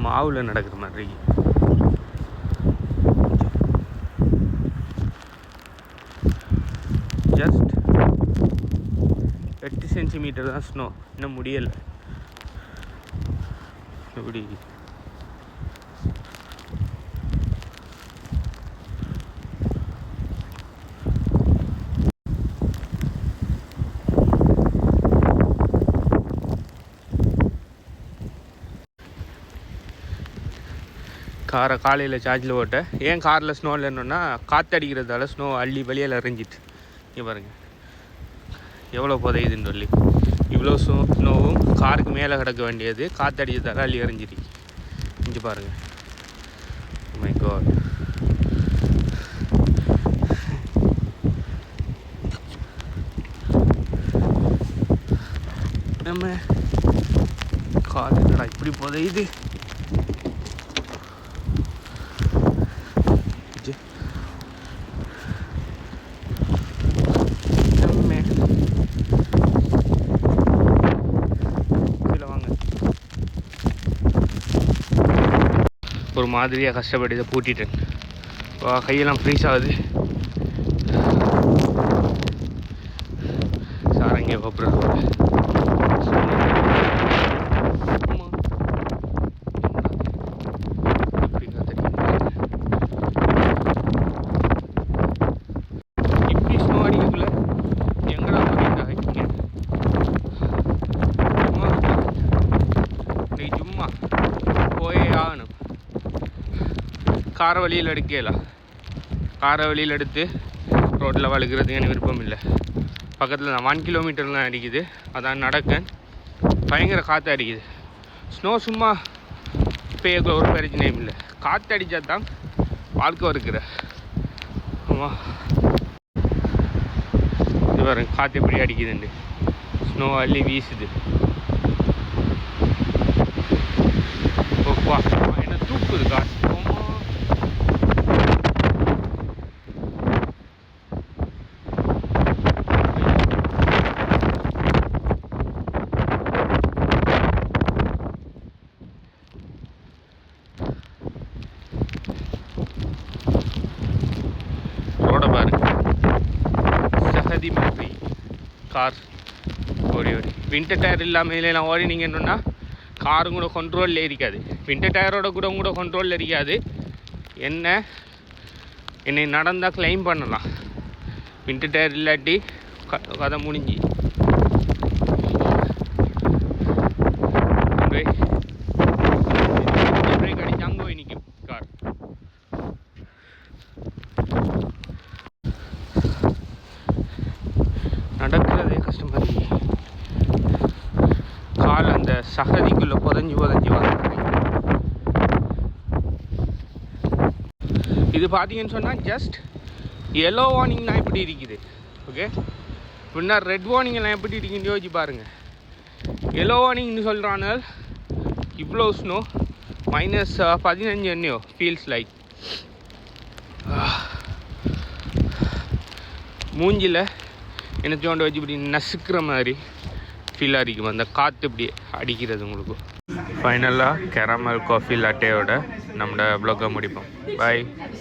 மாவில் நடக்கிற மாதிரி. ஜஸ்ட் 8 சென்டிமீட்டர் தான் ஸ்னோ, இன்னும் முடியலை. எப்படி காரை காலையில் சார்ஜில் போட்டேன். ஏன் காரில் ஸ்னோ இல்லைன்னா காற்றடிக்கிறதால ஸ்னோ அள்ளி வெளியில் எறிஞ்சிட்டு. இங்கே பாருங்கள் எவ்வளோ புதையுதுன்னு சொல்லி. இவ்வளோ ஸ்னோவும் காருக்கு மேலே கிடக்க வேண்டியது காற்றடிக்கிறதால அள்ளி எறிஞ்சிட்டு. இங்கே பாருங்கள். My God. நம்ம கார் என்னடா இப்படி புதையுது. ஒரு மாதிரியாக கஷ்டப்பட்டு இதை பூட்டிட்டேன். கையெல்லாம் ஃப்ரீஸ் ஆகுது. சாரங்க அப்புறம் இப்படி ஸ்னோ அடிக்கக்குள்ள எங்கடா சும்மா போயே ஆகணும். காரை வழியில் எடுக்கலாம். காரை வழியில் எடுத்து ரோட்டில் வழுக்கிறதுக்கு எனக்கு விருப்பம் இல்லை. பக்கத்தில் தான் 1 கிலோமீட்டர் தான் அடிக்குது. அதான் நடக்க பயங்கர காற்று அடிக்குது. ஸ்னோ சும்மா பெய்ய ஒரு பிரச்சனையும் இல்லை. காற்று அடித்தா தான் வாழ்க்கை இருக்கிற. ஆமாம் இது பாருங்க காற்று எப்படி அடிக்குதுண்டு. ஸ்னோ அள்ளி வீசுது. ஓப்பா என்ன தூக்குது காற்று. ரோட பாருங்க சகதி மாதிரி கார் ஓடி ஓடி. வின்டர் டயர் இல்லாமல் இதெல்லாம் ஓடினீங்கன்னா காரும் கூட கண்ட்ரோலில் இருக்காது. வின்டர் டயரோட கூட கண்ட்ரோலில் இருக்காது. என்னை நடந்தால் கிளைம் பண்ணலாம். வின்டர் டயர் இல்லாட்டி கதை முடிஞ்சு. பிரேக் அடிச்சு அங்கே போய் நிற்கும் கார். நடக்கிறதே கஷ்டமாக இருக்கு. கால் அந்த சகதிக்குள்ளே புதஞ்சி வர. இது பார்த்தீங்கன்னு சொன்னால் ஜஸ்ட் எல்லோ வார்னிங்னா இப்படி இருக்குது. ஓகே, முன்னா ரெட் வார்னிங்லாம் எப்படி இருக்குன்னு யோசிச்சு பாருங்கள். எல்லோ வார்னிங்னு சொல்கிறானால் இவ்வளோ ஸ்னோ -15 என்னையோ ஃபீல்ஸ் லைக். மூஞ்சில் என்ன தோண்ட வச்சு இப்படி நசுக்கிற மாதிரி ஃபீல் அடிக்கும் அந்த காற்று இப்படி அடிக்கிறது உங்களுக்கு. ஃபைனலாக கேரமல் காஃபி லாட்டேயோட நம்மளோட ப்ளாகை முடிப்போம். பாய்.